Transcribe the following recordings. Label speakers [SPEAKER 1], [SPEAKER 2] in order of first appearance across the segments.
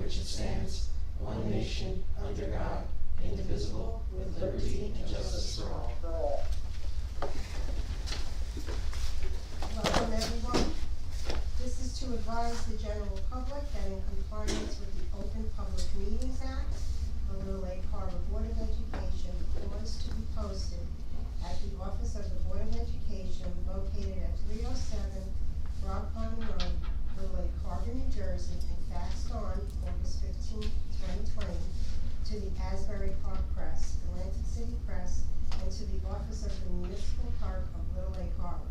[SPEAKER 1] which it stands, one nation, under God, indivisible, with liberty and justice for all.
[SPEAKER 2] Welcome, everyone. This is to advise the general public that in compliance with the Open Public Meetings Act, the Little Lake Harbor Board of Education was to be posted at the office of the Board of Education located at 307 Rock Pond Road, Little Lake Harbor, New Jersey, and faxed on August 15, 2020 to the Asbury Park Press, Atlantic City Press, and to the office of the Municipal Clerk of Little Lake Harbor.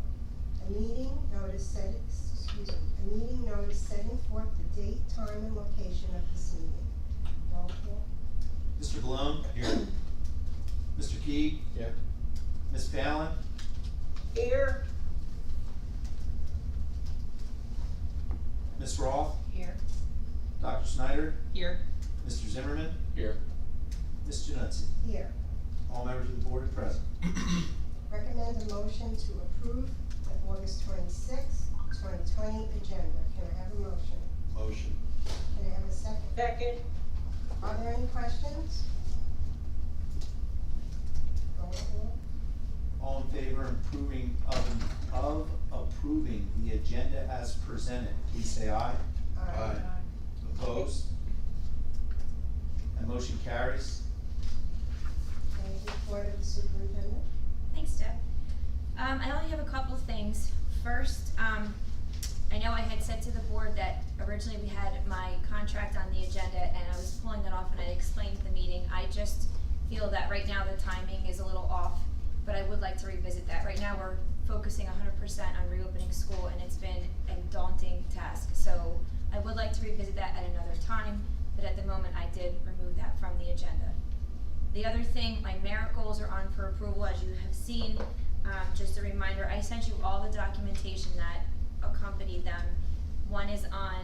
[SPEAKER 2] A meeting notice setting forth the date, time, and location of this meeting. Roll call.
[SPEAKER 3] Mr. Malone? Here. Mr. Key?
[SPEAKER 1] Here.
[SPEAKER 3] Ms. Palin?
[SPEAKER 2] Here.
[SPEAKER 3] Ms. Roth?
[SPEAKER 4] Here.
[SPEAKER 3] Dr. Snyder?
[SPEAKER 4] Here.
[SPEAKER 3] Mr. Zimmerman?
[SPEAKER 1] Here.
[SPEAKER 3] Ms. Januzzi?
[SPEAKER 2] Here.
[SPEAKER 3] All members of the board are present.
[SPEAKER 2] Recommend a motion to approve the August 26, 2020 agenda. Can I have a motion?
[SPEAKER 1] Motion.
[SPEAKER 2] Can I have a second?
[SPEAKER 5] Second.
[SPEAKER 2] Are there any questions? Roll call.
[SPEAKER 3] All in favor of approving the agenda as presented, please say aye.
[SPEAKER 1] Aye.
[SPEAKER 3] Opposed? That motion carries.
[SPEAKER 2] Thank you. Report of the superintendent.
[SPEAKER 6] Thanks, Deb. I only have a couple things. First, I know I had said to the board that originally we had my contract on the agenda and I was pulling that off and I explained at the meeting. I just feel that right now the timing is a little off, but I would like to revisit that. Right now we're focusing 100% on reopening school and it's been a daunting task. So I would like to revisit that at another time, but at the moment I did remove that from the agenda. The other thing, my merit goals are on for approval, as you have seen. Just a reminder, I sent you all the documentation that accompanied them. One is on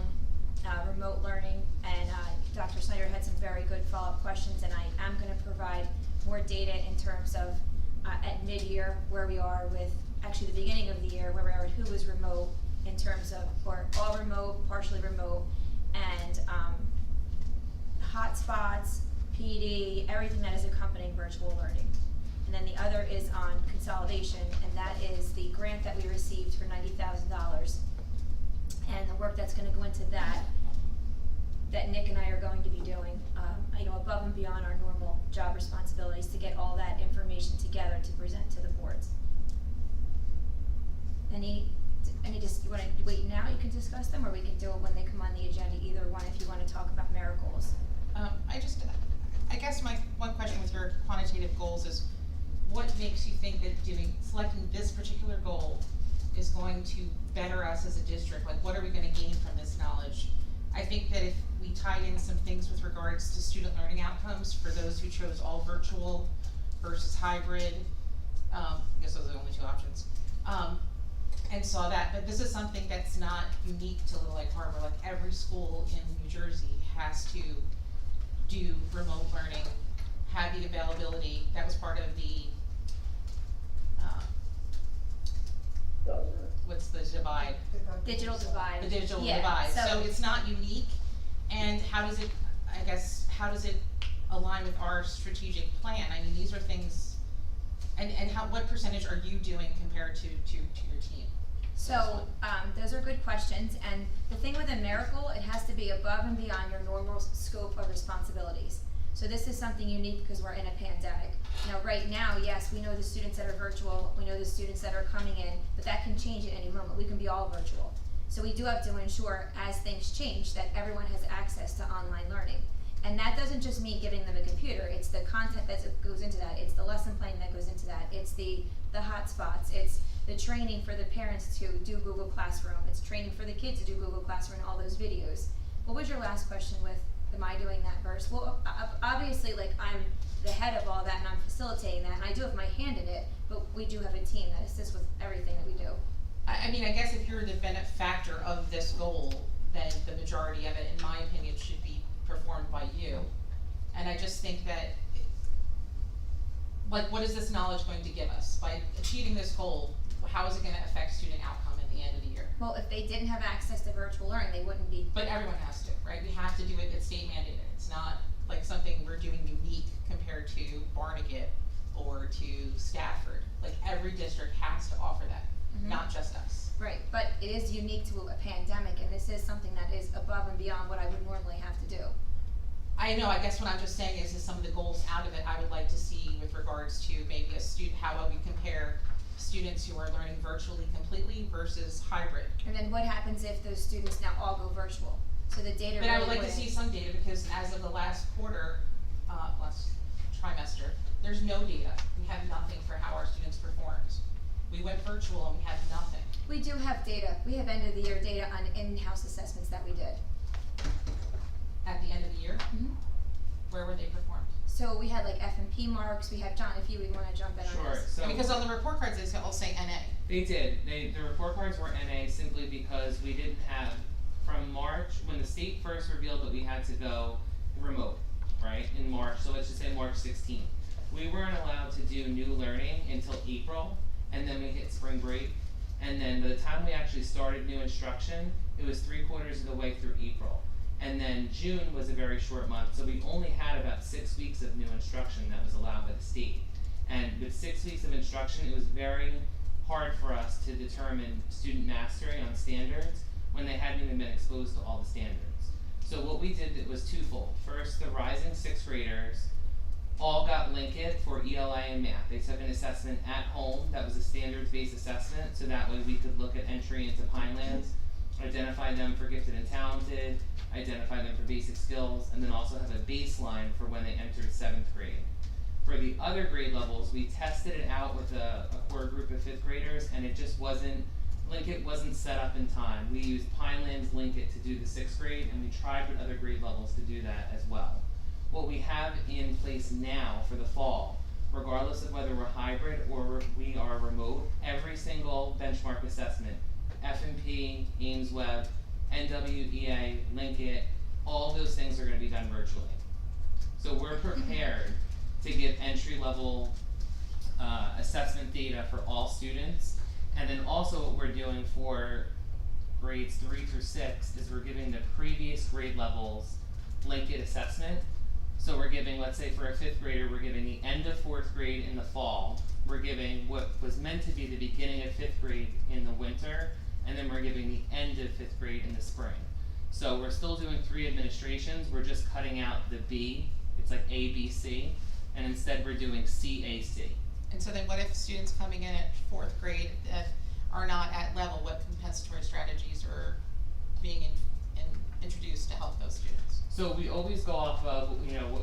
[SPEAKER 6] remote learning, and Dr. Snyder had some very good follow-up questions, and I am going to provide more data in terms of at mid-year where we are with, actually the beginning of the year, where we are at who was remote in terms of, or all remote, partially remote, and hotspots, PD, everything that is accompanying virtual learning. And then the other is on consolidation, and that is the grant that we received for $90,000. And the work that's going to go into that Nick and I are going to be doing, above and beyond our normal job responsibilities to get all that information together to present to the boards. You want to wait now, you can discuss them, or we can do it when they come on the agenda, either one, if you want to talk about merit goals.
[SPEAKER 4] I guess my one question with your quantitative goals is, what makes you think that selecting this particular goal is going to better us as a district? Like, what are we going to gain from this knowledge? I think that if we tied in some things with regards to student learning outcomes for those who chose all virtual versus hybrid, I guess those are the only two options, and saw that, but this is something that's not unique to Little Lake Harbor. Like, every school in New Jersey has to do remote learning, have the availability. That was part of the, what's the divide?
[SPEAKER 6] Digital divide.
[SPEAKER 4] The digital
[SPEAKER 6] Yeah,
[SPEAKER 4] divide. So it's not unique, and how does it align with our strategic plan? I mean, these are things, and what percentage are you doing compared to your team?
[SPEAKER 6] So those are good questions, and the thing with a merit goal, it has to be above and beyond your normal scope of responsibilities. So this is something unique because we're in a pandemic. Now, right now, yes, we know the students that are virtual, we know the students that are coming in, but that can change at any moment. We can be all virtual. So we do have to ensure, as things change, that everyone has access to online learning. And that doesn't just mean giving them a computer, it's the content that goes into that, it's the lesson plan that goes into that, it's the hotspots, it's the training for the parents to do Google Classroom, it's training for the kids to do Google Classroom and all those videos. What was your last question with, am I doing that verse? Well, obviously, like, I'm the head of all that and I'm facilitating that, and I do have my hand in it, but we do have a team that assists with everything that we do.
[SPEAKER 4] I mean, I guess if you're the benefactor of this goal, then the majority of it, in my opinion, should be performed by you. And I just think that, like, what is this knowledge going to give us? By achieving this goal, how is it going to affect student outcome in the end of the year.
[SPEAKER 6] Well, if they didn't have access to virtual learning, they wouldn't be.
[SPEAKER 4] But everyone has to, right? We have to do it, it's state mandated. It's not like something we're doing unique compared to Barnegat or to Stafford. Like every district has to offer that, not just us.
[SPEAKER 6] Right, but it is unique to a pandemic, and this is something that is above and beyond what I would normally have to do.
[SPEAKER 4] I know, I guess what I'm just saying is some of the goals out of it, I would like to see with regards to maybe a student, how we compare students who are learning virtually completely versus hybrid.
[SPEAKER 6] And then what happens if those students now all go virtual? So the data
[SPEAKER 4] But I would
[SPEAKER 6] really
[SPEAKER 4] like to see
[SPEAKER 6] wouldn't-
[SPEAKER 4] some data, because as of the last quarter, last trimester, there's no data. We have nothing for how our students performed. We went virtual and we had nothing.
[SPEAKER 6] We do have data. We have end of the year data on in-house assessments that we did.
[SPEAKER 4] At the end of the year, where were they performed?
[SPEAKER 6] So we had like F&P marks. We have, John, if you would want to jump in on
[SPEAKER 5] Sure,
[SPEAKER 6] this.
[SPEAKER 5] so.
[SPEAKER 4] Because on the report cards, they all say NA.
[SPEAKER 5] They did. The report cards were NA simply because we didn't have, from March, when the state first revealed that we had to go remote, right, in March, so let's just say March 16th. We weren't allowed to do new learning until April, and then we hit spring break. And then by the time we actually started new instruction, it was 3/4 of the way through April. And then June was a very short month, so we only had about 6 weeks of new instruction that was allowed by the state. And with 6 weeks of instruction, it was very hard for us to determine student mastery on standards when they hadn't even been exposed to all the standards. So what we did that was twofold. First, the rising 6th graders all got Linkit for ELA and math. They took an assessment at home that was a standards-based assessment, so that way we could look at entry into Pinelands, identify them for gifted and talented, identify them for basic skills, and then also have a baseline for when they entered 7th grade. For the other grade levels, we tested it out with a core group of 5th graders, and it just wasn't, Linkit wasn't set up in time. We used Pinelands Linkit to do the 6th grade, and we tried with other grade levels to do that as well. What we have in place now for the fall, regardless of whether we're hybrid or we are remote, every single benchmark assessment, F&P, Ames Web, NWEA, Linkit, all those things are going to be done virtually. So we're prepared to give entry-level assessment data for all students, and then also what we're doing for grades 3 through 6 is we're giving the previous grade levels Linkit assessment. So we're giving, let's say for a 5th grader, we're giving the end of 4th grade in the fall, we're giving what was meant to be the beginning of 5th grade in the winter, and then we're giving the end of 5th grade in the spring. So we're still doing 3 administrations, we're just cutting out the B, it's like A, B, C, and instead we're doing C, A, C.
[SPEAKER 4] And so then what if students coming in at 4th grade that are not at level, what compensatory strategies are being introduced to help those students?
[SPEAKER 5] So we always go off of,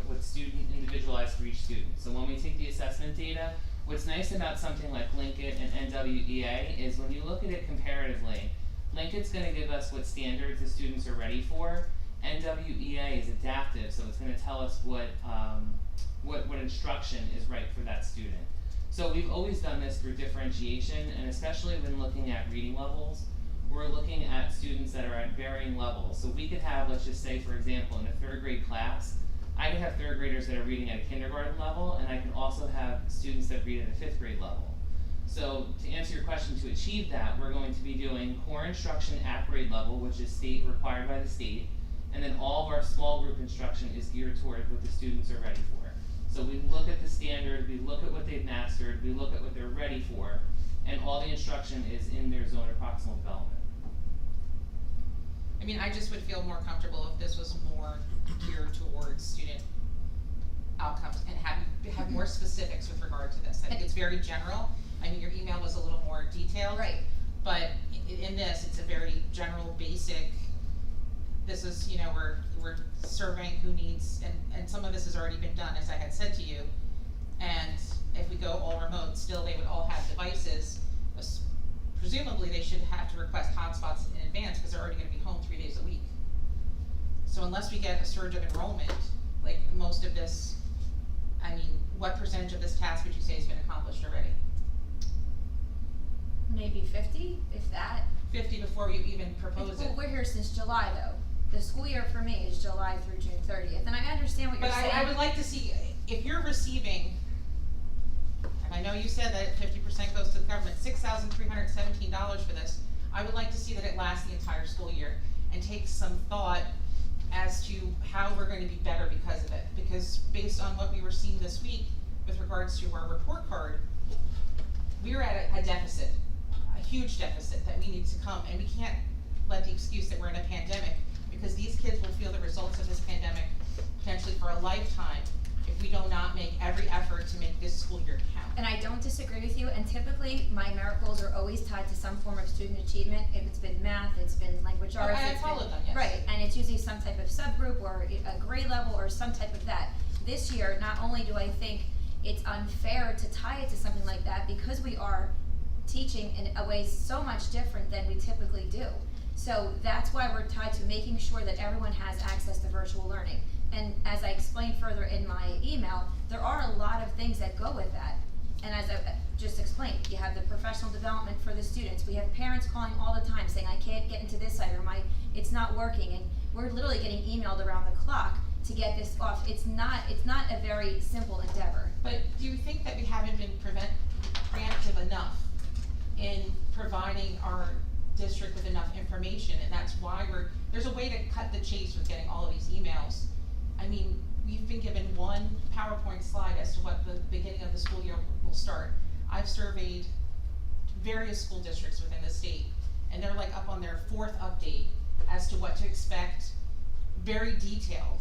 [SPEAKER 5] what's student individualized for each student. So when we take the assessment data, what's nice about something like Linkit and NWEA is when you look at it comparatively, Linkit's going to give us what standards the students are ready for. NWEA is adaptive, so it's going to tell us what instruction is right for that student. So we've always done this through differentiation, and especially when looking at reading levels, we're looking at students that are at varying levels. So we could have, let's just say, for example, in a 3rd grade class, I could have 3rd graders that are reading at a kindergarten level, and I can also have students that read at a 5th grade level. So to answer your question, to achieve that, we're going to be doing core instruction at grade level, which is state required by the state, and then all of our small group instruction is geared toward what the students are ready for. So we look at the standard, we look at what they've mastered, we look at what they're ready for, and all the instruction is in their zone of proximal development.
[SPEAKER 4] I mean, I just would feel more comfortable if this was more geared towards student outcomes and have more specifics with regard to this. I think it's very general. I mean, your email was a little more detailed.
[SPEAKER 6] Right.
[SPEAKER 4] But in this, it's a very general, basic, this is, we're surveying who needs, and some of this has already been done, as I had said to you. And if we go all remote, still they would all have devices. Presumably they should have to request hotspots in advance because they're already going to be home 3 days a week. So unless we get a surge of enrollment, like most of this, I mean, what percentage of this task would you say has been accomplished already?
[SPEAKER 6] Maybe 50, if that.
[SPEAKER 4] 50 before you even propose it.
[SPEAKER 6] Well, we're here since July though. The school year for me is July through June 30th, and I understand what you're saying.
[SPEAKER 4] But I would like to see, if you're receiving, and I know you said that 50% goes to the government, $6,317 for this. I would like to see that it lasts the entire school year and take some thought as to how we're going to be better because of it. Because based on what we were seeing this week with regards to our report card, we were at a deficit, a huge deficit that we need to come, and we can't let the excuse that we're in a pandemic, because these kids will feel the results of this pandemic potentially for a lifetime if we do not make every effort to make this school year count.
[SPEAKER 6] And I don't disagree with you, and typically my merit goals are always tied to some form of student achievement. If it's been math, it's been language arts,
[SPEAKER 4] I
[SPEAKER 6] it's
[SPEAKER 4] followed
[SPEAKER 6] been,
[SPEAKER 4] them, yes.
[SPEAKER 6] right, and it's usually some type of subgroup or a grade level or some type of that. This year, not only do I think it's unfair to tie it to something like that, because we are teaching in a way so much different than we typically do. So that's why we're tied to making sure that everyone has access to virtual learning. And as I explained further in my email, there are a lot of things that go with that. And as I just explained, you have the professional development for the students. We have parents calling all the time saying, I can't get into this site, or it's not working. And we're literally getting emailed around the clock to get this off. It's not a very simple endeavor.
[SPEAKER 4] But do you think that we haven't been preemptive enough in providing our district with enough information? And that's why there's a way to cut the chase with getting all of these emails. I mean, we've been given one PowerPoint slide as to what the beginning of the school year will start. I've surveyed various school districts within the state, and they're like up on their 4th update as to what to expect, very detailed.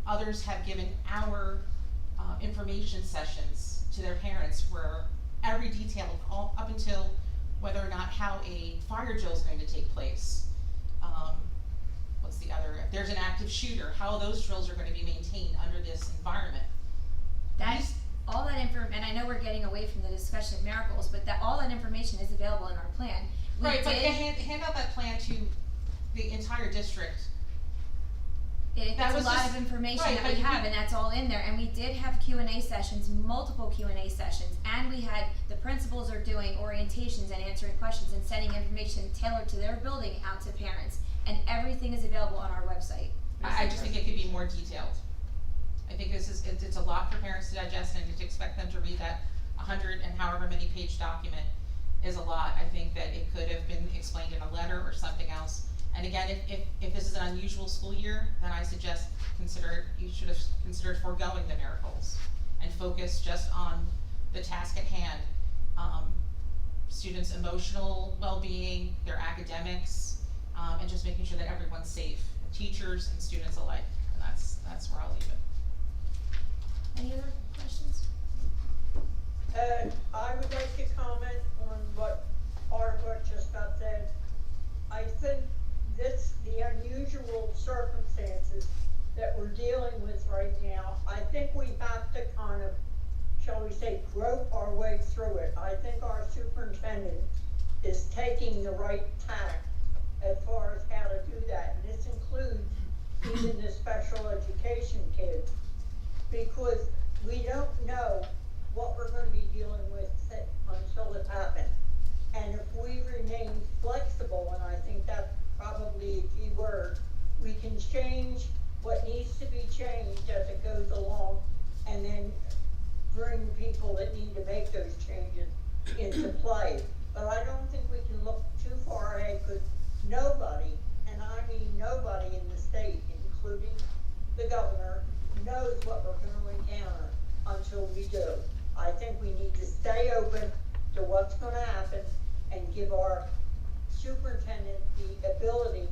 [SPEAKER 4] Others have given hour information sessions to their parents where every detail, all up until whether or not how a fire drill is going to take place. What's the other? If there's an active shooter, how those drills are going to be maintained under this environment.
[SPEAKER 6] That's all that information, and I know we're getting away from the discussion of miracles, but all that information is available in our plan.
[SPEAKER 4] Right, but hand out that plan to the entire district.
[SPEAKER 6] It's a lot of information that we have, and that's all in there. And we did have Q&A sessions, multiple Q&A sessions, and we had the principals are doing orientations and answering questions and sending information tailored to their building out to parents. And everything is available on our website.
[SPEAKER 4] I just think it could be more detailed. I think it's a lot for parents to digest, and to expect them to read that 100 and however many page document is a lot. I think that it could have been explained in a letter or something else. And again, if this is an unusual school year, then I suggest you should have considered foregoing the miracles and focus just on the task at hand. Students' emotional well-being, their academics, and just making sure that everyone's safe, teachers and students alike. And that's where I'll leave it.
[SPEAKER 6] Any other questions?
[SPEAKER 7] I would like to comment on part of what just got said. I think the unusual circumstances that we're dealing with right now, I think we have to kind of, shall we say, grope our way through it. I think our superintendent is taking the right tack as far as how to do that. And this includes even the special education kids, because we don't know what we're going to be dealing with until it happens. And if we remain flexible, and I think that's probably a key word, we can change what needs to be changed as it goes along, and then bring people that need to make those changes into play. But I don't think we can look too far ahead, because nobody, and I mean nobody in the state, including the governor, knows what we're going to encounter until we do. I think we need to stay open to what's going to happen and give our superintendent the ability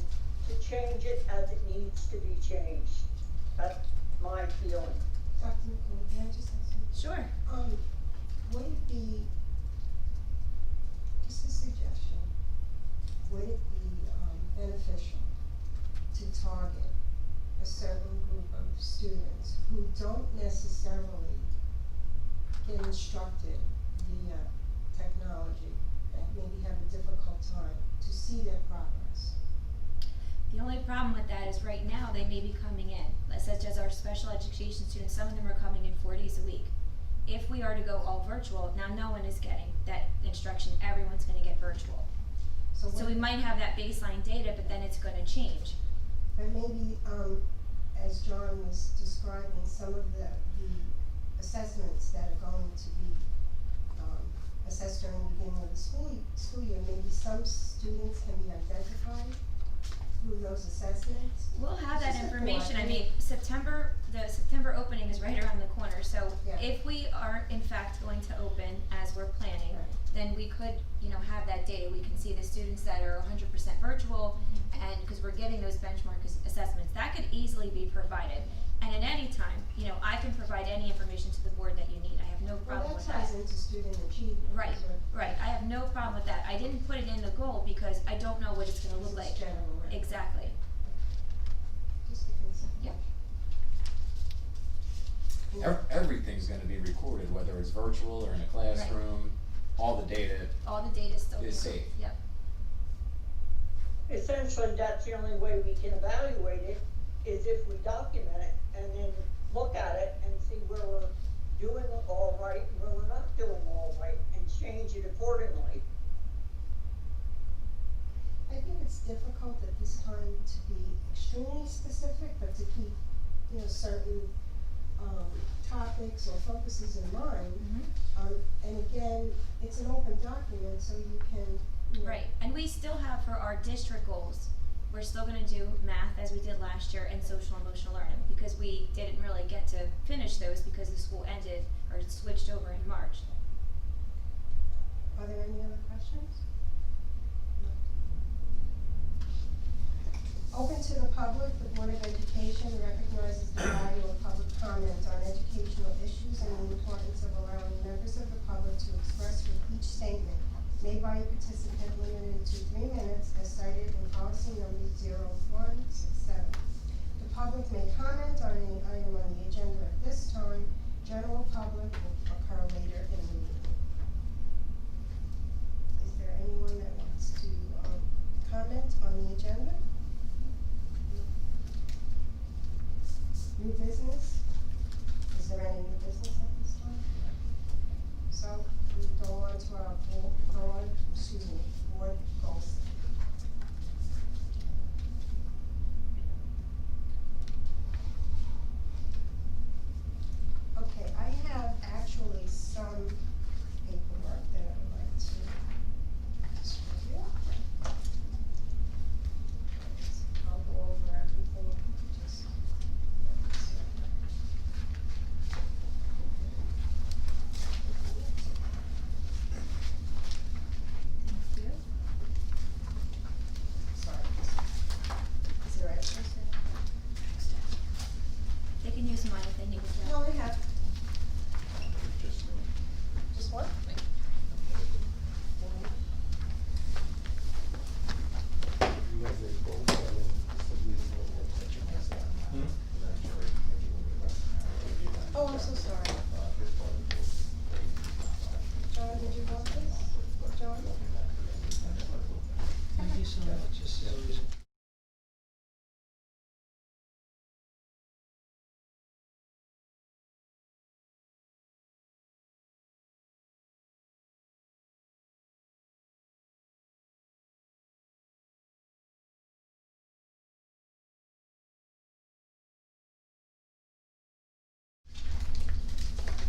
[SPEAKER 7] to change it as it needs to be changed. That's my feeling.
[SPEAKER 2] Dr. McCool, can I just ask you?
[SPEAKER 6] Sure.
[SPEAKER 2] Would it be, just a suggestion, would it be beneficial to target a certain group of students who don't necessarily get instructed via technology, that maybe have a difficult time to see their progress?
[SPEAKER 6] The only problem with that is right now they may be coming in, such as our special education students, some of them are coming in 4 days a week. If we are to go all virtual, now no one is getting that instruction, everyone's gonna get virtual. So we might have that baseline data, but then it's gonna change.
[SPEAKER 2] But maybe, as John was describing, some of the assessments that are going to be assessed during the beginning of the school year, maybe some students can be identified through those assessments.
[SPEAKER 6] We'll have
[SPEAKER 2] It's
[SPEAKER 6] that
[SPEAKER 2] just a
[SPEAKER 6] information,
[SPEAKER 2] thought.
[SPEAKER 6] I mean, the September opening is right around the corner, so
[SPEAKER 2] Yeah.
[SPEAKER 6] if we are in fact going to open as we're planning,
[SPEAKER 2] Right.
[SPEAKER 6] then we could, have that data, we can see the students that are 100% virtual, and, cause we're getting those benchmark assessments, that could easily be provided. And at any time, I can provide any information to the board that you need, I have no problem with
[SPEAKER 2] Well,
[SPEAKER 6] that.
[SPEAKER 2] that ties into student achievement.
[SPEAKER 6] Right,
[SPEAKER 2] is what-
[SPEAKER 6] right, I have no problem with that, I didn't put it in the goal because I don't know what it's gonna look
[SPEAKER 2] This
[SPEAKER 6] like.
[SPEAKER 2] is general, right?
[SPEAKER 6] Exactly,
[SPEAKER 2] Just a concern.
[SPEAKER 6] yep.
[SPEAKER 2] You know,
[SPEAKER 8] Everything's gonna be recorded, whether it's virtual or in a classroom, all the data
[SPEAKER 6] All the data's still
[SPEAKER 8] is
[SPEAKER 6] here.
[SPEAKER 8] safe.
[SPEAKER 6] Yep,
[SPEAKER 7] Essentially, that's the only way we can evaluate it, is if we document it and then look at it and see where we're doing all right and where we're not doing all right and change it accordingly.
[SPEAKER 2] I think it's difficult at this time to be extremely specific, but to keep, certain, topics or focuses in mind. And again, it's an open document, so you can,
[SPEAKER 6] right, and we still have for our district goals, we're still gonna do math as we did last year and social emotional learning, because we didn't really get to finish those because the school ended or switched over in March.
[SPEAKER 2] Are there any other questions? Open to the public, the Board of Education recognizes the value of public comment on educational issues and the importance of allowing members of the public to express with each statement made by a participant limited to 3 minutes as cited in policy number 0167. The public may comment on any item on the agenda at this time. General public will occur later in the meeting. Is there anyone that wants to comment on the agenda? New business? Is there any new business at this time? So we go on to our board goals. Okay, I have actually some paperwork that I would like to distribute. I'll go over everything, just. Thank you. Sorry. Is there extras there?
[SPEAKER 6] They can use mine if they need it.
[SPEAKER 2] No, I have. Just one?
[SPEAKER 6] Wait.
[SPEAKER 2] Oh, I'm so sorry. John, did you want this? John?
[SPEAKER 1] Thank you so much, this is always.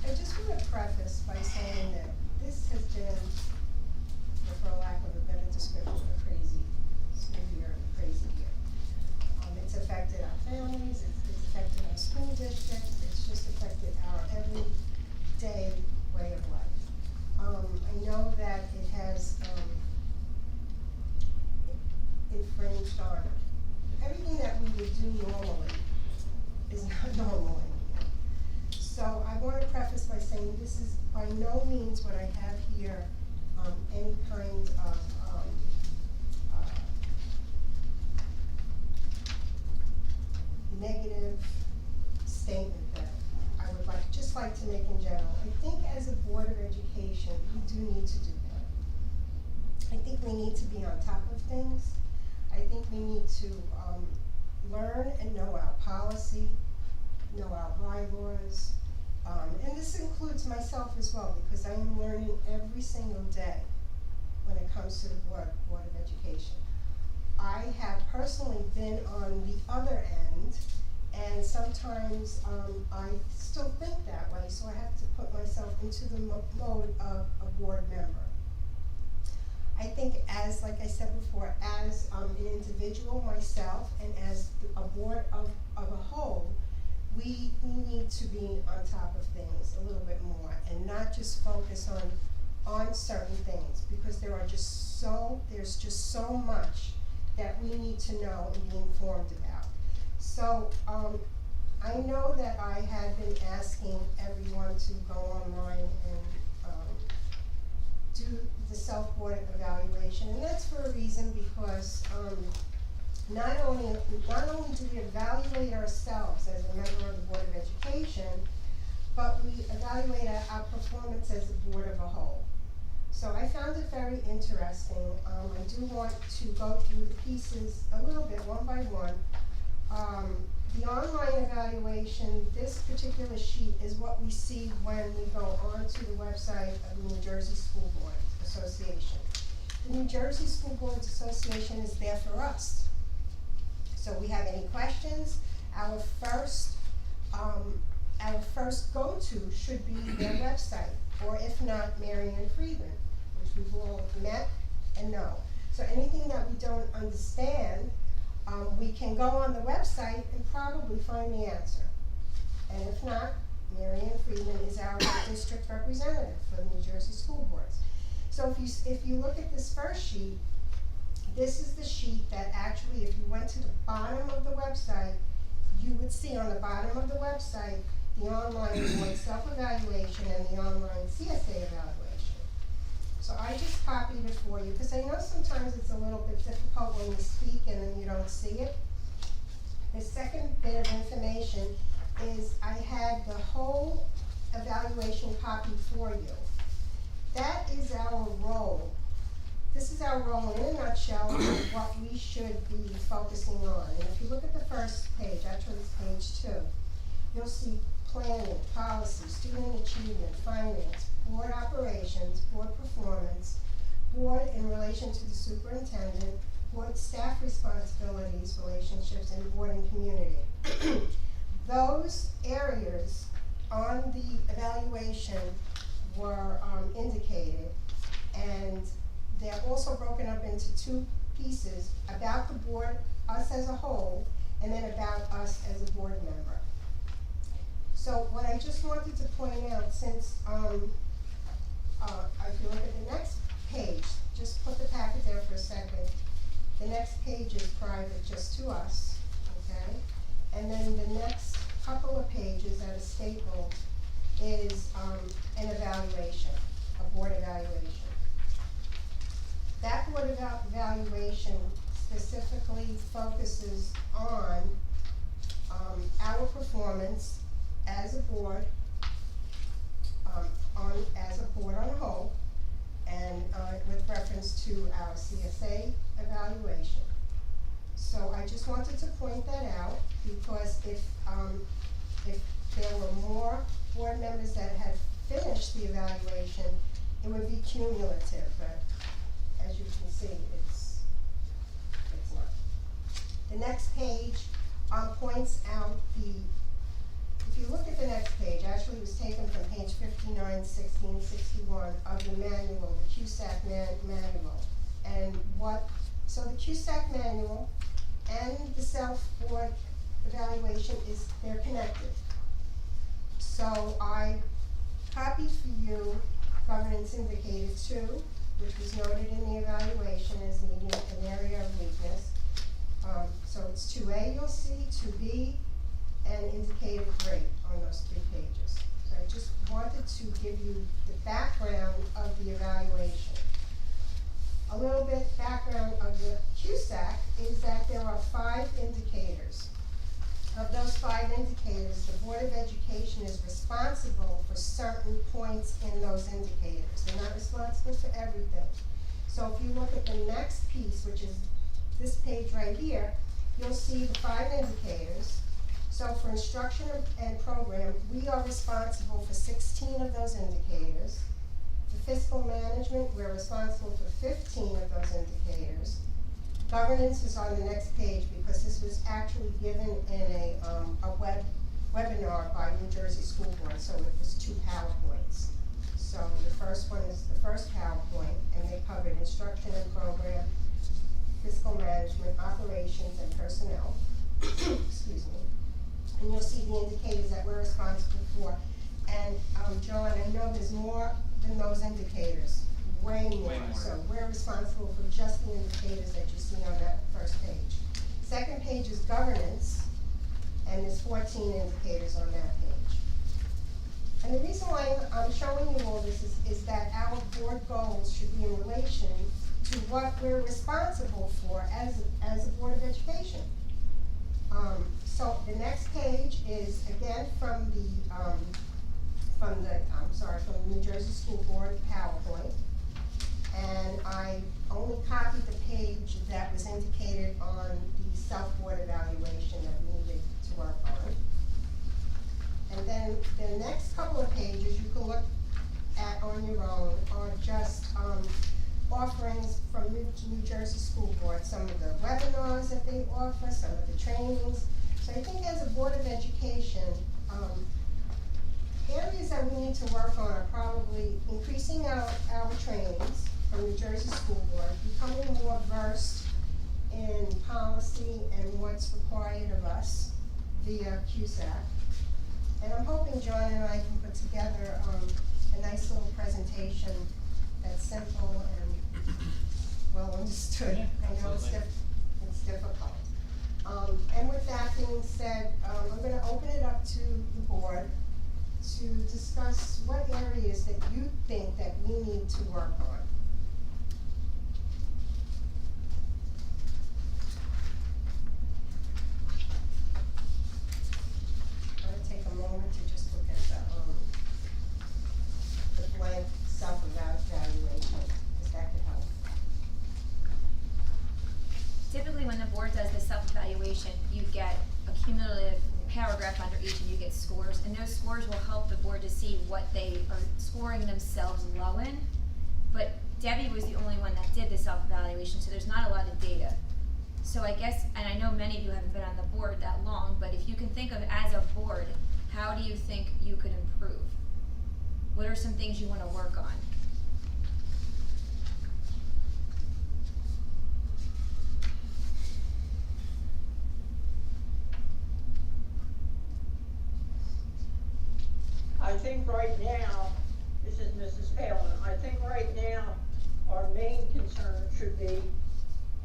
[SPEAKER 2] I just want to preface by saying that this has been, for lack of a better description, a crazy school year and a crazy year. It's affected our families, it's affected our school district, it's just affected our everyday way of life. I know that it has, infringed on everything that we would do normally is not normal anymore. So I want to preface by saying this is by no means what I have here, any kind of, negative statement that I would just like to make in general. I think as a Board of Education, we do need to do better. I think we need to be on top of things. I think we need to, learn and know our policy, know our bylaws, and this includes myself as well, because I am learning every single day when it comes to the Board of Education. I have personally been on the other end And sometimes, I still think that way, so I have to put myself into the mode of a board member. I think as, like I said before, as an individual myself and as a board of a whole, we need to be on top of things a little bit more and not just focus on certain things, because there's just so much that we need to know and be informed about. So, I know that I had been asking everyone to go online and, do the self-board evaluation, and that's for a reason, because, not only do we evaluate ourselves as a member of the Board of Education, but we evaluate our performance as a board of a whole. So I found it very interesting. I do want to go through the pieces a little bit, one by one. The online evaluation, this particular sheet is what we see when we go onto the website of the New Jersey School Board Association. The New Jersey School Boards Association is there for us. So we have any questions, our first go-to should be their website, or if not, Marianne Friedman, which we've all met and know. So anything that we don't understand, we can go on the website and probably find the answer. And if not, Marianne Friedman is our district representative for the New Jersey School Boards. So if you look at this first sheet, this is the sheet that actually, if you went to the bottom of the website, you would see on the bottom of the website the online board self-evaluation and the online CSA evaluation. So I just copied it for you, because I know sometimes it's a little bit difficult when you speak and then you don't see it. The second bit of information is I had the whole evaluation copied for you. That is our role. This is our role in a nutshell of what we should be focusing on. And if you look at the first page, actually it's page 2, you'll see planning, policy, student achievement, finance, board operations, board performance, board in relation to the superintendent, board staff responsibilities, relationships, and board and community. Those areas on the evaluation were indicated, and they're also broken up into 2 pieces: about the board, us as a whole, and then about us as a board member. So what I just wanted to point out, since if you look at the next page, just put the packet there for a second. The next page is private, just to us, okay? And then the next couple of pages that are stapled is an evaluation, a board evaluation. That board evaluation specifically focuses on our performance as a board, as a board on a whole, and with reference to our CSA evaluation. So I just wanted to point that out, because if there were more board members that had finished the evaluation, it would be cumulative, but as you can see, it's not. The next page points out if you look at the next page, actually it was taken from page 59, 16, 61 of the manual, the CUSAC manual. And so the CUSAC manual and the self-board evaluation they're connected. So I copied for you governance indicator 2, which was noted in the evaluation as needing an area of weakness. So it's 2A you'll see, 2B, and indicator 3 on those 3 pages. So I just wanted to give you the background of the evaluation. A little bit background of the CUSAC is that there are 5 indicators. Of those 5 indicators, the Board of Education is responsible for certain points in those indicators. They're not responsible for everything. So if you look at the next piece, which is this page right here, you'll see the 5 indicators. So for instruction and program, we are responsible for 16 of those indicators. For fiscal management, we're responsible for 15 of those indicators. Governance is on the next page because this was actually given in a webinar by New Jersey School Board, so it was 2 PowerPoints. So the first one is the first PowerPoint, and they covered instruction and program, fiscal management, operations, and personnel. Excuse me. And you'll see the indicators that we're responsible for. And, John, I know there's more than those indicators, way more.
[SPEAKER 5] Way more.
[SPEAKER 2] So we're responsible for just the indicators that you see on that first page. Second page is governance, and there's 14 indicators on that page. And the reason why I'm showing you all this is that our board goals should be in relation to what we're responsible for as a Board of Education. So the next page is again from the New Jersey School Board PowerPoint. And I only copied the page that was indicated on the self-board evaluation that we needed to work on. And then the next couple of pages you can look at on your own are just offerings from New Jersey School Board, some of the webinars that they offer, some of the trainings. So I think as a Board of Education, areas that we need to work on are probably increasing our trainings from New Jersey School Board, becoming more versed in policy and what's required of us via CUSAC. And I'm hoping John and I can put together a nice little presentation that's simple and well understood.
[SPEAKER 5] Yeah,
[SPEAKER 2] I know it's
[SPEAKER 5] absolutely.
[SPEAKER 2] difficult. And with that being said, I'm gonna open it up to the board to discuss what areas that you think that we need to work on. I'm gonna take a moment to just look at the blank self-evaluation, if that could help.
[SPEAKER 6] Typically, when the board does the self-evaluation, you get a cumulative paragraph under each and you get scores, and those scores will help the board to see what they are scoring themselves low in. But Debbie was the only one that did the self-evaluation, so there's not a lot of data. So I guess, and I know many of you haven't been on the board that long, but if you can think of as a board, how do you think you could improve? What are some things you wanna work on?
[SPEAKER 7] I think right now, this is Mrs. Palin, I think right now, our main concern should be,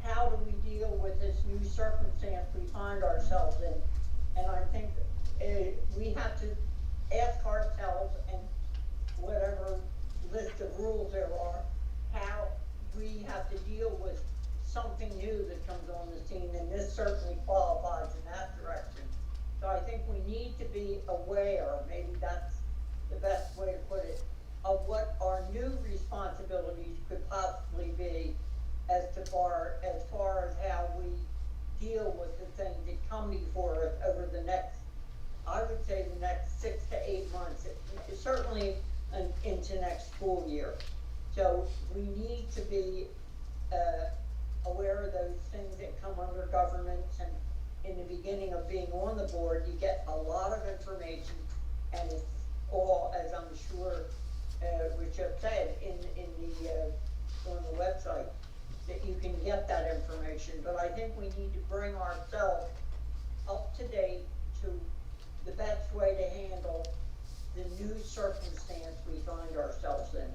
[SPEAKER 7] how do we deal with this new circumstance we find ourselves in? And I think, we have to ask ourselves, and whatever list of rules there are, how we have to deal with something new that comes on the scene, and this certainly qualifies in that direction. So I think we need to be aware, maybe that's the best way to put it, of what our new responsibilities could possibly be as far as how we deal with the things that come before us over the next, I would say the next 6 to 8 months, certainly into next school year. So we need to be aware of those things that come under governance, and in the beginning of being on the board, you get a lot of information, and it's all, as I'm sure Richard said, on the website, that you can get that information. But I think we need to bring ourselves up to date to the best way to handle the new circumstance we find ourselves in.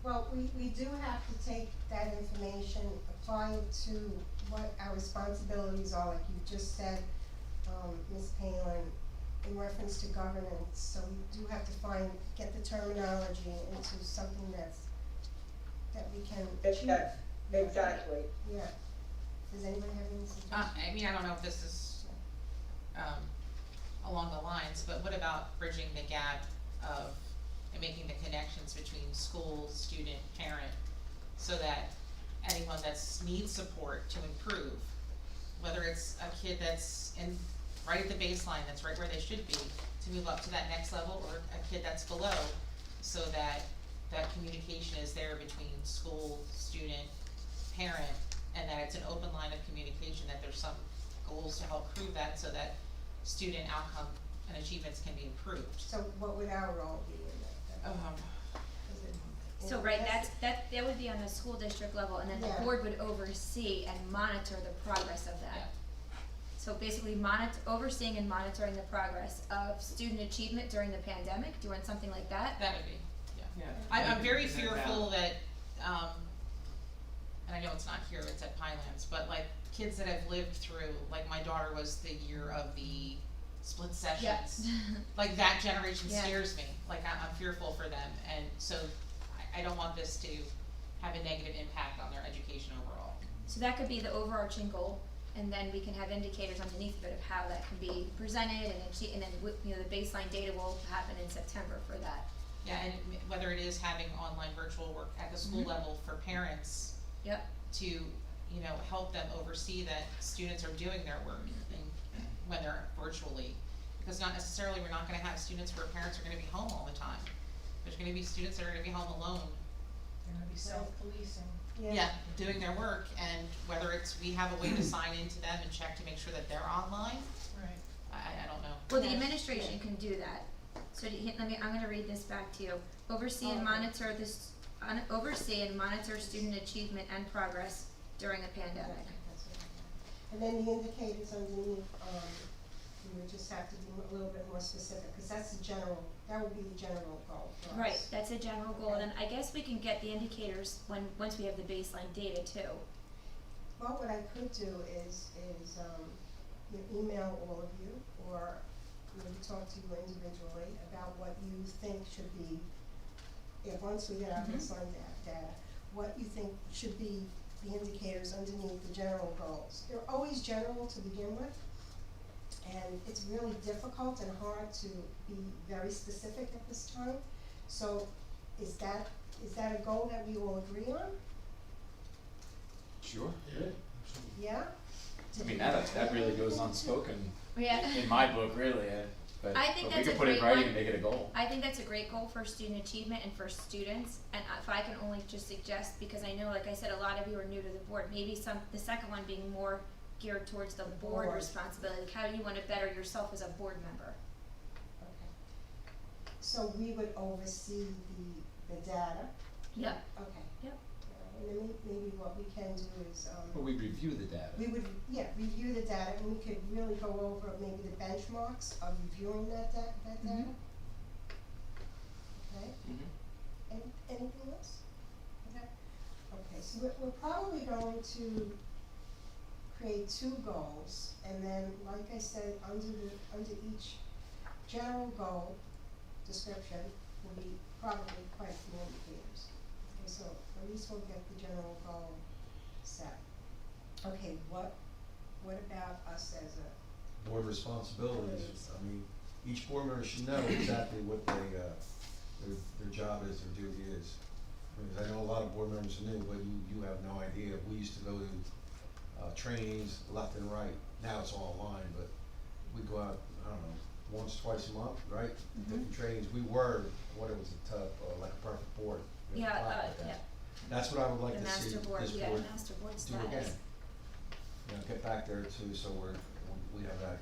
[SPEAKER 2] Well, we do have to take that information, apply it to what our responsibilities are, like you just said, Ms. Palin, in reference to governance. So we do have to get the terminology into something that we can achieve.
[SPEAKER 7] Exactly.
[SPEAKER 2] Yeah. Does anybody have any suggestions?
[SPEAKER 4] I mean, I don't know if this is, along the lines, but what about bridging the gap of, and making the connections between school, student, parent, so that anyone needs support to improve, whether it's a kid that's right at the baseline, that's right where they should be, to move up to that next level, or a kid that's below, so that that communication is there between school, student, parent, and that it's an open line of communication, that there's some goals to help prove that so that student outcome and achievements can be improved.
[SPEAKER 2] So what would our role be in that? Is it-
[SPEAKER 6] So, right, that would be on the school district level, and then the
[SPEAKER 2] Yeah.
[SPEAKER 6] board would oversee and monitor the progress of that.
[SPEAKER 4] Yeah.
[SPEAKER 6] So basically overseeing and monitoring the progress of student achievement during the pandemic, doing something like that.
[SPEAKER 4] That would be, yeah.
[SPEAKER 5] Yeah.
[SPEAKER 4] I'm very
[SPEAKER 5] Present that.
[SPEAKER 4] fearful that, and I know it's not here, it's at Pinelands, but like kids that have lived through, like my daughter was the year of the split sessions. Like that generation
[SPEAKER 6] Yeah.
[SPEAKER 4] scares me, like I'm fearful for them, and so I don't want this to have a negative impact on their education overall.
[SPEAKER 6] So that could be the overarching goal, and then we can have indicators underneath of it of how that can be presented and achieved, and then the baseline data will happen in September for that.
[SPEAKER 4] Yeah, and whether it is having online virtual work at the school
[SPEAKER 6] Mhm.
[SPEAKER 4] level for parents
[SPEAKER 6] Yep.
[SPEAKER 4] to, help them oversee that students are doing their work and when they're virtually. Because not necessarily, we're not gonna have students where parents are gonna be home all the time. There's gonna be students that are gonna be home alone.
[SPEAKER 1] They're gonna be self-policing.
[SPEAKER 4] Yeah, doing their work, and whether it's, we have a way to sign into them and check to make sure that they're online,
[SPEAKER 1] Right.
[SPEAKER 4] I don't know.
[SPEAKER 6] Well, the
[SPEAKER 2] Yeah.
[SPEAKER 6] administration can do that. So I'm gonna read this back to you. Oversee and oversee and monitor student achievement and progress during the pandemic.
[SPEAKER 2] And then the indicators underneath, we would just have to be a little bit more specific, cause that would be the general goal for us.
[SPEAKER 6] Right, that's a general goal, and I guess we can get the indicators once we have the baseline data too.
[SPEAKER 2] Well, what I could do is email all of you, or maybe talk to you individually about what you think should be, once we get our
[SPEAKER 6] Mhm.
[SPEAKER 2] baseline data, what you think should be the indicators underneath the general goals. They're always general to begin with, and it's really difficult and hard to be very specific at this time. So is that a goal that we all agree on?
[SPEAKER 8] Sure.
[SPEAKER 2] Yeah?
[SPEAKER 8] I mean, that really goes unspoken
[SPEAKER 6] Yeah.
[SPEAKER 8] in my book, really, but
[SPEAKER 6] I think
[SPEAKER 8] we
[SPEAKER 6] that's
[SPEAKER 8] can
[SPEAKER 6] a
[SPEAKER 8] put it in
[SPEAKER 6] great
[SPEAKER 8] writing
[SPEAKER 6] one.
[SPEAKER 8] and make it a goal.
[SPEAKER 6] I think that's a great goal for student achievement and for students, and if I can only just suggest, because I know, like I said, a lot of you are new to the board, maybe the second one being more geared towards the board
[SPEAKER 2] Board.
[SPEAKER 6] responsibility, like how do you wanna better yourself as a board member?
[SPEAKER 2] Okay. So we would oversee the data?
[SPEAKER 6] Yep.
[SPEAKER 2] Okay.
[SPEAKER 6] Yep.
[SPEAKER 2] And then maybe what we can do is,
[SPEAKER 8] But we review the data.
[SPEAKER 2] we would, review the data, and we could really go over maybe the benchmarks of reviewing that data.
[SPEAKER 6] Mhm.
[SPEAKER 2] Okay,
[SPEAKER 5] Mm-hmm.
[SPEAKER 2] anything else? Okay, so we're probably going to create two goals, and then, like I said, under each general goal description will be probably quite a few indicators. Okay, so at least we'll get the general goal set. Okay, what about us as a,
[SPEAKER 9] Board responsibilities, I mean, each board member should know exactly what their job is, their duty is. Because I know a lot of board members are new, but you have no idea. We used to go to trainings left and right. Now it's all online, but we go out, I don't know, once, twice a month, right? Different trainings. We were, what it was, like a perfect board. We had a
[SPEAKER 6] Yeah,
[SPEAKER 9] plaque like that.
[SPEAKER 6] yeah.
[SPEAKER 9] That's what I would like
[SPEAKER 6] The
[SPEAKER 9] to see
[SPEAKER 6] master board,
[SPEAKER 9] this
[SPEAKER 6] yeah,
[SPEAKER 9] board
[SPEAKER 6] master board
[SPEAKER 9] do
[SPEAKER 6] status.
[SPEAKER 9] again. Get back there too, so we have that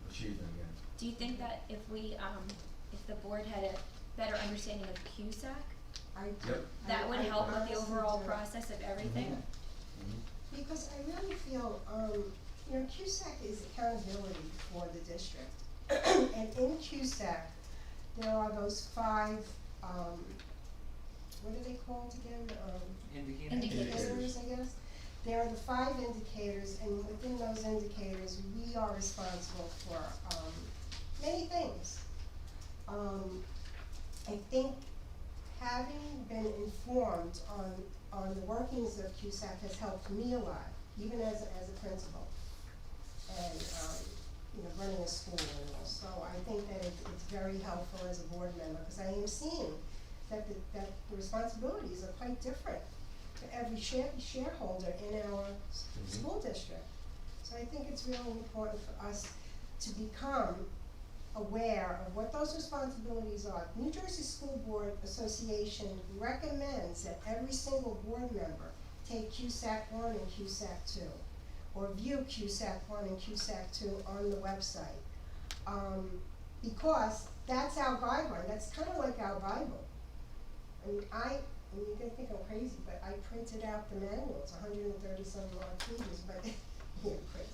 [SPEAKER 9] achievement again.
[SPEAKER 6] Do you think that if the board had a better understanding of CUSAC,
[SPEAKER 9] Yep.
[SPEAKER 6] that would
[SPEAKER 2] I
[SPEAKER 6] help with the
[SPEAKER 2] honestly
[SPEAKER 6] overall
[SPEAKER 2] do.
[SPEAKER 6] process of everything?
[SPEAKER 2] Because I really feel, CUSAC is accountability for the district. And in CUSAC, there are those 5, what are they called again? Indicators, I guess. There are the 5 indicators, and within those indicators, we are responsible for, many things. I think having been informed on the workings of CUSAC has helped me a lot, even as a principal, and, running a school and all. So I think that it's very helpful as a board member, because I am seeing that the responsibilities are quite different for every shareholder in our school district. So I think it's really important for us to become aware of what those responsibilities are. New Jersey School Board Association recommends that every single board member take QSAC 1 and QSAC 2, or view QSAC 1 and QSAC 2 on the website. Because that's our guideline, that's kind of like our Bible. I mean, you're gonna think I'm crazy, but I printed out the manual, it's 130-some odd pages, but, you're crazy.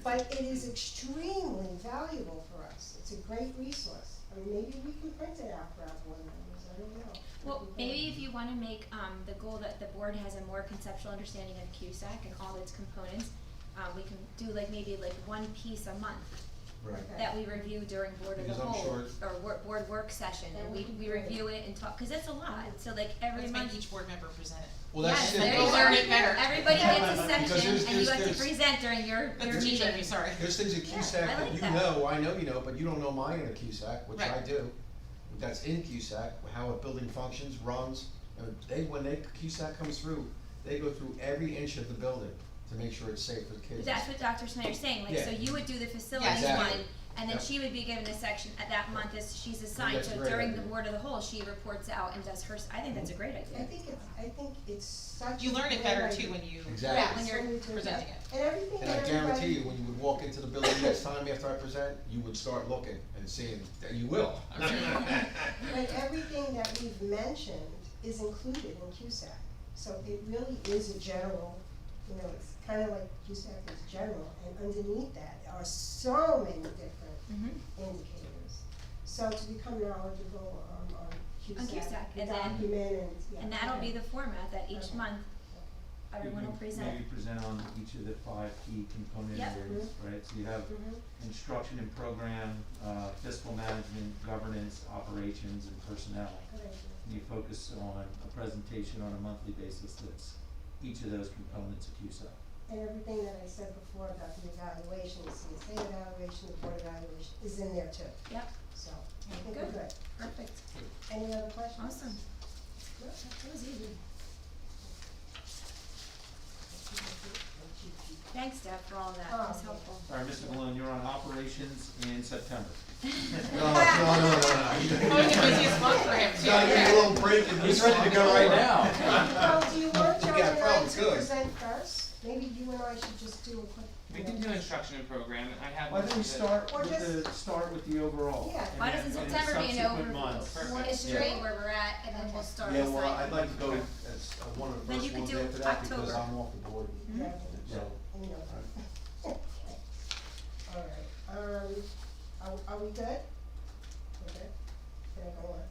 [SPEAKER 2] But it is extremely valuable for us, it's a great resource. I mean, maybe we can print it out for our board members, I don't know.
[SPEAKER 6] Well, maybe if you wanna make, the goal that the board has a more conceptual understanding of QSAC and all its components, we can do maybe one piece a month
[SPEAKER 9] Right.
[SPEAKER 6] that we review during board of the
[SPEAKER 9] Because I'm
[SPEAKER 6] whole,
[SPEAKER 9] sure-
[SPEAKER 6] or board work session, and we review it and talk, cause it's a lot, so every
[SPEAKER 4] Let's
[SPEAKER 6] month.
[SPEAKER 4] make each board member present it.
[SPEAKER 9] Well, that's
[SPEAKER 6] Yes,
[SPEAKER 9] it.
[SPEAKER 6] there you
[SPEAKER 4] We'll
[SPEAKER 6] go.
[SPEAKER 4] learn it better.
[SPEAKER 6] Everybody gets a
[SPEAKER 9] Because
[SPEAKER 6] section,
[SPEAKER 9] there's-
[SPEAKER 6] and you have to
[SPEAKER 9] there's-
[SPEAKER 6] present during your
[SPEAKER 4] Let's teach
[SPEAKER 6] meeting.
[SPEAKER 4] me, sorry.
[SPEAKER 9] There's things in
[SPEAKER 6] Yeah,
[SPEAKER 9] QSAC
[SPEAKER 6] I
[SPEAKER 9] that
[SPEAKER 6] like
[SPEAKER 9] you
[SPEAKER 6] that.
[SPEAKER 9] know, I know you know, but you don't know mine in a QSAC, which I
[SPEAKER 4] Right.
[SPEAKER 9] do. That's in QSAC, how a building functions, runs, and when QSAC comes through, they go through every inch of the building to make sure it's safe for the kids.
[SPEAKER 6] That's what Dr. Snyder's saying,
[SPEAKER 9] Yeah.
[SPEAKER 6] so you would do the facilities
[SPEAKER 9] Exactly.
[SPEAKER 6] one, and then
[SPEAKER 9] Yep.
[SPEAKER 6] she would be given a section at that month as she's assigned,
[SPEAKER 9] That's a
[SPEAKER 6] so
[SPEAKER 9] great
[SPEAKER 6] during the
[SPEAKER 9] idea.
[SPEAKER 6] board of the whole, she reports out and does her, I think that's a great
[SPEAKER 2] I
[SPEAKER 6] idea.
[SPEAKER 2] think it's such a
[SPEAKER 4] You learn it
[SPEAKER 2] great
[SPEAKER 4] better
[SPEAKER 2] idea.
[SPEAKER 4] too when you,
[SPEAKER 9] Exactly.
[SPEAKER 4] when you're
[SPEAKER 2] when you do
[SPEAKER 4] presenting
[SPEAKER 2] that.
[SPEAKER 4] it.
[SPEAKER 2] And everything
[SPEAKER 9] And
[SPEAKER 2] that
[SPEAKER 9] I guarantee
[SPEAKER 2] everybody-
[SPEAKER 9] you, when you would walk into the building next time after I present, you would start looking and seeing that you will.
[SPEAKER 2] But everything that we've mentioned is included in QSAC, so it really is a general, it's kind of like QSAC is general, and underneath that are so many different
[SPEAKER 6] Mm-hmm.
[SPEAKER 2] indicators. So to become knowledgeable on QSAC,
[SPEAKER 6] QSAC,
[SPEAKER 2] the
[SPEAKER 6] and then-
[SPEAKER 2] document and, yeah.
[SPEAKER 6] And that'll be
[SPEAKER 2] okay.
[SPEAKER 6] the format that each
[SPEAKER 2] Okay.
[SPEAKER 6] month, everyone will
[SPEAKER 3] You can
[SPEAKER 6] present.
[SPEAKER 3] maybe present on each of the 5 key component
[SPEAKER 6] Yep.
[SPEAKER 3] areas, right? So you have
[SPEAKER 2] Mhm.
[SPEAKER 3] instruction and program, fiscal management, governance, operations, and personnel.
[SPEAKER 2] Good idea.
[SPEAKER 3] And you focus on a presentation on a monthly basis that's each of those components of QSAC.
[SPEAKER 2] And everything that I said before about the evaluation, the CSA evaluation, the board evaluation is in there too.
[SPEAKER 6] Yep,
[SPEAKER 2] So, I think we're
[SPEAKER 6] Good.
[SPEAKER 2] good.
[SPEAKER 6] perfect,
[SPEAKER 2] Any other questions?
[SPEAKER 6] awesome,
[SPEAKER 2] Good.
[SPEAKER 6] that was easy. Thanks, Deb, for all of that, that's
[SPEAKER 2] Oh.
[SPEAKER 6] helpful.
[SPEAKER 3] All right, Mr. Malone, you're on operations in September.
[SPEAKER 9] No.
[SPEAKER 4] Oh, it's the busiest month for him too.
[SPEAKER 9] Gotta give you a little break and
[SPEAKER 8] He's ready to go right now.
[SPEAKER 2] Well, do you want John
[SPEAKER 9] Yeah,
[SPEAKER 2] and I
[SPEAKER 9] probably
[SPEAKER 2] to
[SPEAKER 9] good.
[SPEAKER 2] present first? Maybe you and I should just do a quick.
[SPEAKER 5] We can do instruction and program, and I have.
[SPEAKER 3] Why don't we start
[SPEAKER 2] Or
[SPEAKER 3] with the overall?
[SPEAKER 2] Yeah.
[SPEAKER 6] Why doesn't
[SPEAKER 3] and then
[SPEAKER 6] September be an
[SPEAKER 3] subsequent
[SPEAKER 6] overview,
[SPEAKER 3] months.
[SPEAKER 5] Perfect.
[SPEAKER 6] history, where we're at, and then we'll start
[SPEAKER 9] Yeah,
[SPEAKER 6] assigning.
[SPEAKER 9] well, I'd like to go as one of the
[SPEAKER 6] Then
[SPEAKER 9] first
[SPEAKER 6] you could
[SPEAKER 9] ones
[SPEAKER 6] do
[SPEAKER 9] after that, because
[SPEAKER 6] October.
[SPEAKER 9] I'm off the board,
[SPEAKER 2] Yeah,
[SPEAKER 9] so.
[SPEAKER 2] you know. All right, are we good? We're good? Can I go on?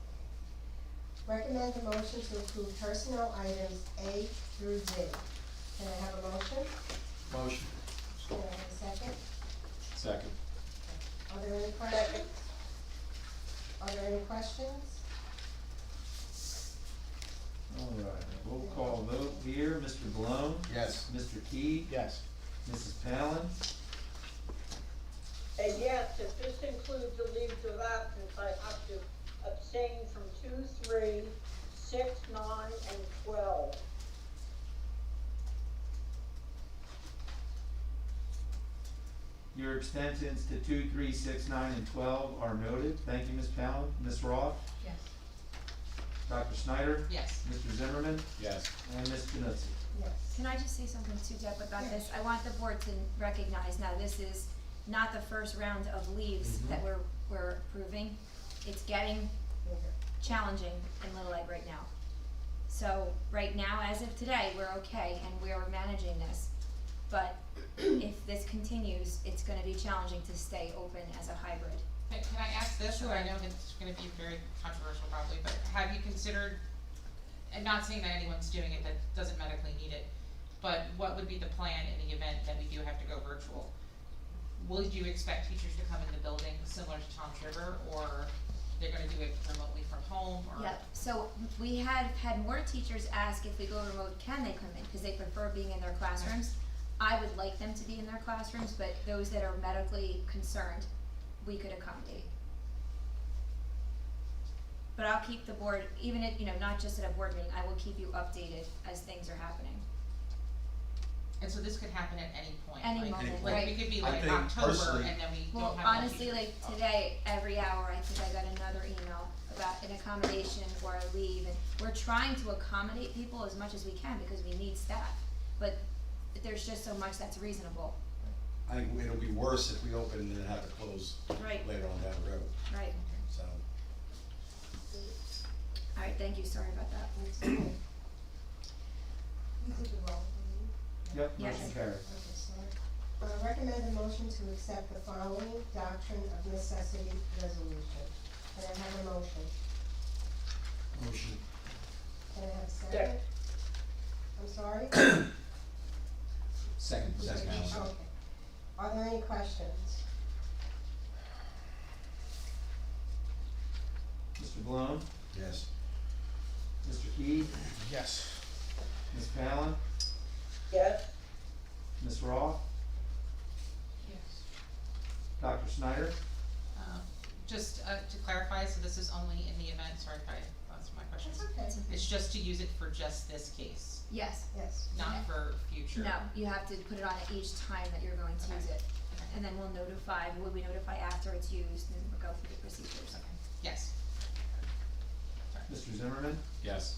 [SPEAKER 2] Recommend the motion to approve personnel items A through Z. Can I have a motion?
[SPEAKER 9] Motion.
[SPEAKER 2] Can I have a second?
[SPEAKER 8] Second.
[SPEAKER 2] Are there any questions? Are there any questions?
[SPEAKER 3] All right, roll call vote here, Mr. Malone,
[SPEAKER 9] Yes.
[SPEAKER 3] Mr. Key,
[SPEAKER 8] Yes.
[SPEAKER 3] Mrs. Palin,
[SPEAKER 7] And yes, if this includes the leaves of absence, I have to abstain from 2, 3, 6, 9, and 12.
[SPEAKER 3] your abstentions to 2, 3, 6, 9, and 12 are noted. Thank you, Ms. Palin. Ms. Roth,
[SPEAKER 4] Yes.
[SPEAKER 3] Dr. Snyder,
[SPEAKER 4] Yes.
[SPEAKER 3] Mr. Zimmerman,
[SPEAKER 8] Yes.
[SPEAKER 3] and Ms. Januzzi.
[SPEAKER 2] Yes.
[SPEAKER 6] Can I just say something too, Deb, about this? I want the board to recognize now, this is not the first round of leaves
[SPEAKER 9] Mhm.
[SPEAKER 6] that we're approving. It's getting
[SPEAKER 2] Okay.
[SPEAKER 6] challenging in Little Egg right now. So, right now, as of today, we're okay and we're managing this. But if this continues, it's gonna be challenging to stay open as a hybrid.
[SPEAKER 4] Can I ask this, and I
[SPEAKER 6] Sure.
[SPEAKER 4] know it's gonna be very controversial probably, but have you considered, and not saying that anyone's doing it that doesn't medically need it, but what would be the plan in the event that we do have to go virtual? Will you expect teachers to come in the building similar to Tom's River, or they're gonna do it remotely from home, or?
[SPEAKER 6] Yep, so we had more teachers ask if we go remote, can they come in, cause they prefer being in their classrooms. I would like them to be in their classrooms, but those that are medically concerned, we could accommodate. But I'll keep the board, even if, not just at a board meeting, I will keep you updated as things are happening.
[SPEAKER 4] And so this could happen at any point,
[SPEAKER 6] Any
[SPEAKER 4] like,
[SPEAKER 6] moment,
[SPEAKER 4] like
[SPEAKER 6] right.
[SPEAKER 4] we could be
[SPEAKER 9] I
[SPEAKER 4] like
[SPEAKER 9] think
[SPEAKER 4] October
[SPEAKER 9] personally-
[SPEAKER 4] and then we
[SPEAKER 6] Well,
[SPEAKER 4] don't have that
[SPEAKER 6] honestly,
[SPEAKER 4] meeting.
[SPEAKER 6] like today, every hour, I think I got another email about an accommodation or a leave, and we're trying to accommodate people as much as we can because we need staff. But there's just so much that's reasonable.
[SPEAKER 9] I think it'll be worse if we open and then have to close
[SPEAKER 6] Right.
[SPEAKER 9] later on down the road,
[SPEAKER 6] Right.
[SPEAKER 9] so.
[SPEAKER 6] Alright, thank you, sorry about that.
[SPEAKER 2] You did the roll, didn't you?
[SPEAKER 3] Yep,
[SPEAKER 6] Yes.
[SPEAKER 3] motion carries.
[SPEAKER 2] Okay, sorry. Recommend a motion to accept the following doctrine of necessity resolution. Can I have a motion?
[SPEAKER 9] Motion.
[SPEAKER 2] Can I have a second?
[SPEAKER 7] Second.
[SPEAKER 2] I'm sorry?
[SPEAKER 8] Second,
[SPEAKER 9] Second.
[SPEAKER 2] Okay. Are there any questions?
[SPEAKER 3] Mr. Bloom,
[SPEAKER 9] Yes.
[SPEAKER 3] Mr. Key,
[SPEAKER 8] Yes.
[SPEAKER 3] Ms. Palin,
[SPEAKER 7] Yes,
[SPEAKER 3] Ms. Raw,
[SPEAKER 4] Yes.
[SPEAKER 3] Dr. Snyder,
[SPEAKER 4] Just, to clarify, so this is only in the event, sorry if I, that's my question.
[SPEAKER 2] That's okay.
[SPEAKER 4] It's just to use it for just this case,
[SPEAKER 6] Yes.
[SPEAKER 2] Yes.
[SPEAKER 4] not for future.
[SPEAKER 6] No, you have to put it on each time that you're going to use it.
[SPEAKER 4] Okay.
[SPEAKER 6] And then we'll notify, we notify after it's used and we'll go through the procedures.
[SPEAKER 4] Okay, yes. Sorry.
[SPEAKER 3] Mr. Zimmerman,
[SPEAKER 8] Yes.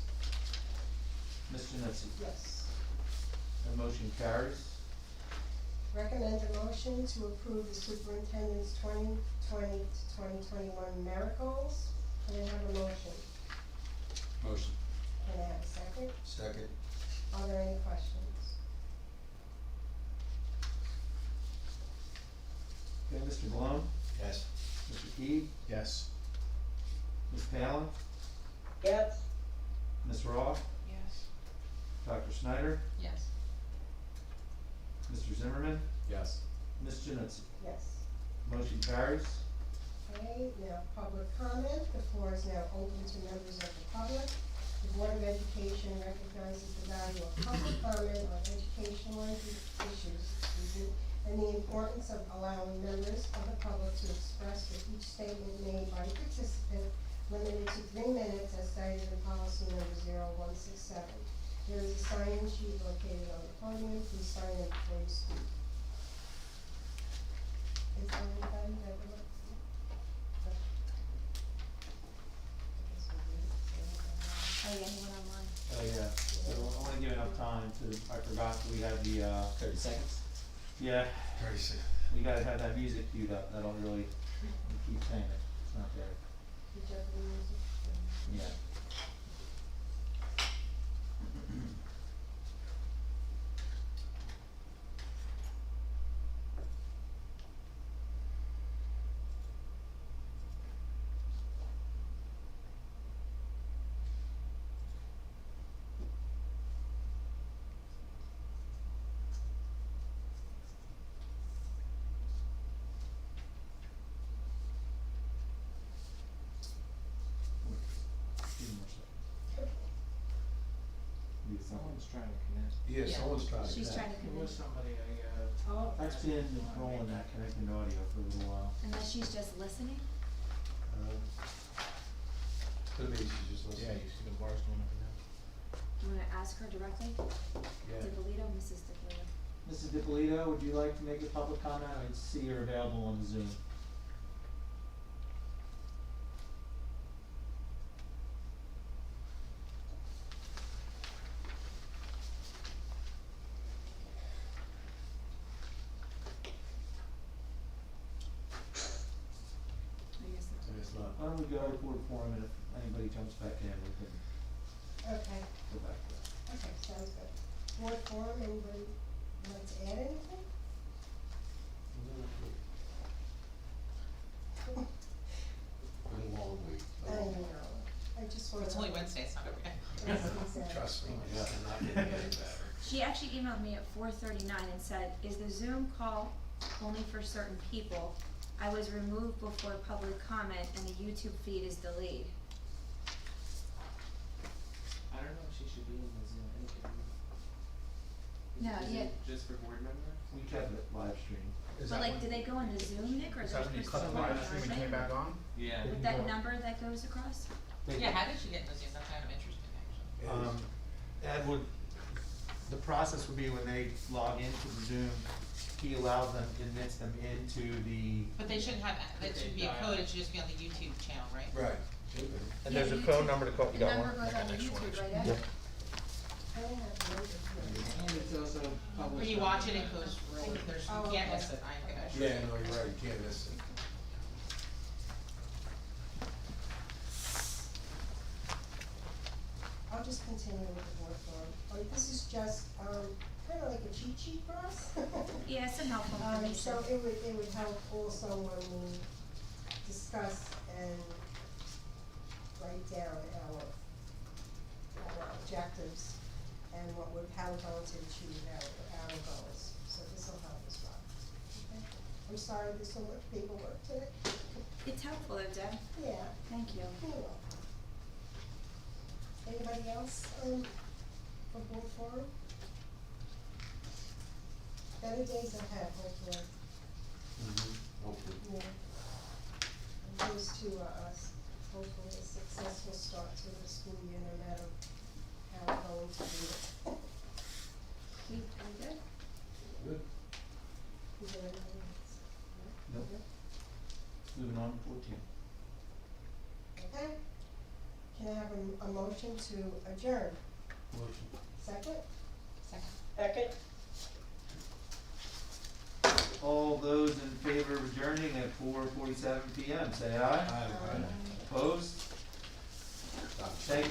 [SPEAKER 3] Ms. Janucci.
[SPEAKER 2] Yes.
[SPEAKER 3] The motion carries.
[SPEAKER 2] Recommend a motion to approve the superintendent's 2020 to 2021 merit goals. Can I have a motion?
[SPEAKER 8] Motion.
[SPEAKER 2] Can I have a second?
[SPEAKER 9] Second.
[SPEAKER 2] Are there any questions?
[SPEAKER 3] Okay, Mr. Bloom,
[SPEAKER 9] Yes.
[SPEAKER 3] Mr. Key,
[SPEAKER 8] Yes.
[SPEAKER 3] Ms. Palin,
[SPEAKER 7] yes,
[SPEAKER 3] Ms. Raw,
[SPEAKER 4] Yes.
[SPEAKER 3] Dr. Snyder,
[SPEAKER 4] Yes.
[SPEAKER 3] Mr. Zimmerman,
[SPEAKER 8] Yes.
[SPEAKER 3] Ms. Janucci.
[SPEAKER 2] Yes.
[SPEAKER 3] Motion carries.
[SPEAKER 2] Okay, now public comment. The floor is now open to members of the public. The Board of Education recognizes the value of public comment on educational issues, and the importance of allowing members of the public to express with each statement made by a participant limited to 3 minutes as cited in policy number 0167. There is a sign-in sheet located on the podium. Please sign in before you speak. Is there anybody that would like to?
[SPEAKER 6] Oh, yeah, anyone online?
[SPEAKER 3] Oh, yeah, so I wanna give enough time to, I forgot that we had the,
[SPEAKER 8] 30 seconds.
[SPEAKER 3] yeah,
[SPEAKER 9] 36.
[SPEAKER 3] we gotta have that music queued up, that'll really, we keep saying it, it's not there,
[SPEAKER 2] Did you have the music?
[SPEAKER 3] yeah. Someone's trying to connect.
[SPEAKER 9] Yeah,
[SPEAKER 4] Yeah.
[SPEAKER 9] someone's trying to.
[SPEAKER 6] She's
[SPEAKER 9] connect.
[SPEAKER 6] trying to convince,
[SPEAKER 3] somebody,
[SPEAKER 2] Oh,
[SPEAKER 3] that's been rolling that connecting audio for a little while.
[SPEAKER 6] unless she's just listening.
[SPEAKER 9] Could be, she's just listening.
[SPEAKER 8] you see the bars going up and down.
[SPEAKER 6] Do you wanna ask her directly?
[SPEAKER 9] Yeah.
[SPEAKER 6] DiPolito, Mrs. DiPolito.
[SPEAKER 3] Mrs. DiPolito, would you like to make a public comment? I see you're available on Zoom.
[SPEAKER 6] I guess not.
[SPEAKER 9] It's not.
[SPEAKER 3] Why don't we go report for him, and if anybody jumps back in, we can
[SPEAKER 2] okay,
[SPEAKER 3] go back to that.
[SPEAKER 2] okay, sounds good. Board forum, anybody want to add anything?
[SPEAKER 9] Been a long week.
[SPEAKER 2] I don't know, I just wanna.
[SPEAKER 4] It's only Wednesday, it's not every day.
[SPEAKER 2] Yes, exactly.
[SPEAKER 9] Trust me, it's not getting any better.
[SPEAKER 6] She actually emailed me at 4:39 and said, is the Zoom call only for certain people? I was removed before public comment and the YouTube feed is delayed.
[SPEAKER 5] I don't know if she should be in the Zoom, I think it
[SPEAKER 6] No,
[SPEAKER 5] is
[SPEAKER 6] yeah.
[SPEAKER 5] it just for board members?
[SPEAKER 3] We kept it live stream.
[SPEAKER 6] But like, did they go into Zoom, Nick, or
[SPEAKER 10] Is
[SPEAKER 6] did
[SPEAKER 10] that when
[SPEAKER 6] they
[SPEAKER 10] you
[SPEAKER 6] just
[SPEAKER 10] cut the
[SPEAKER 6] go
[SPEAKER 10] live
[SPEAKER 6] on
[SPEAKER 10] stream and
[SPEAKER 6] Thursday?
[SPEAKER 10] came back on?
[SPEAKER 5] Yeah.
[SPEAKER 6] With that number that goes across?
[SPEAKER 4] Yeah, how did she get in the Zoom? That's kind of interesting, actually.
[SPEAKER 9] It is.
[SPEAKER 10] Ed would,
[SPEAKER 3] the process would be when they log into the Zoom, he allows them, admits them into the,
[SPEAKER 4] But they shouldn't have, that should be a code, it should just be on the YouTube channel, right?
[SPEAKER 9] Right.
[SPEAKER 3] and
[SPEAKER 6] Yeah,
[SPEAKER 3] there's a
[SPEAKER 6] YouTube.
[SPEAKER 3] phone number to call, you
[SPEAKER 6] The
[SPEAKER 3] got one?
[SPEAKER 6] number goes on the YouTube, right, Ed?
[SPEAKER 3] Yep.
[SPEAKER 2] I don't have the number here.
[SPEAKER 1] And it's also published.
[SPEAKER 4] When you
[SPEAKER 1] on
[SPEAKER 4] watch it,
[SPEAKER 1] the-
[SPEAKER 4] it goes really, there's,
[SPEAKER 2] Oh,
[SPEAKER 4] you can't
[SPEAKER 2] okay.
[SPEAKER 4] miss it, I assure
[SPEAKER 9] Yeah,
[SPEAKER 4] you.
[SPEAKER 9] no, you're right, you can't miss it.
[SPEAKER 2] I'll just continue with the board form. This is just, kinda like a cheat sheet for us.
[SPEAKER 6] Yeah, some helpful information.
[SPEAKER 2] So it would help also when we discuss and write down our objectives and how we're going to achieve our goals. So this will help as well. Okay? I'm sorry there's so much paperwork today.
[SPEAKER 6] It's helpful though, Deb.
[SPEAKER 2] Yeah.
[SPEAKER 6] Thank you.
[SPEAKER 2] You're welcome. Anybody else, for board forum? Better days ahead, hopefully.
[SPEAKER 9] Hopefully.
[SPEAKER 2] Yeah. And here's to us, hopefully a successful start to the school year, no matter how we're going to do it.
[SPEAKER 6] We good?
[SPEAKER 9] Good.
[SPEAKER 2] Is there anything else? No?
[SPEAKER 3] Nope. Moving on to 14.
[SPEAKER 2] Okay. Can I have a motion to adjourn?
[SPEAKER 9] Motion.
[SPEAKER 2] Second?
[SPEAKER 4] Second.
[SPEAKER 7] Second,
[SPEAKER 3] All those in favor of adjourning at 4:47 PM, say aye.
[SPEAKER 9] Aye.
[SPEAKER 3] Opposed? Thank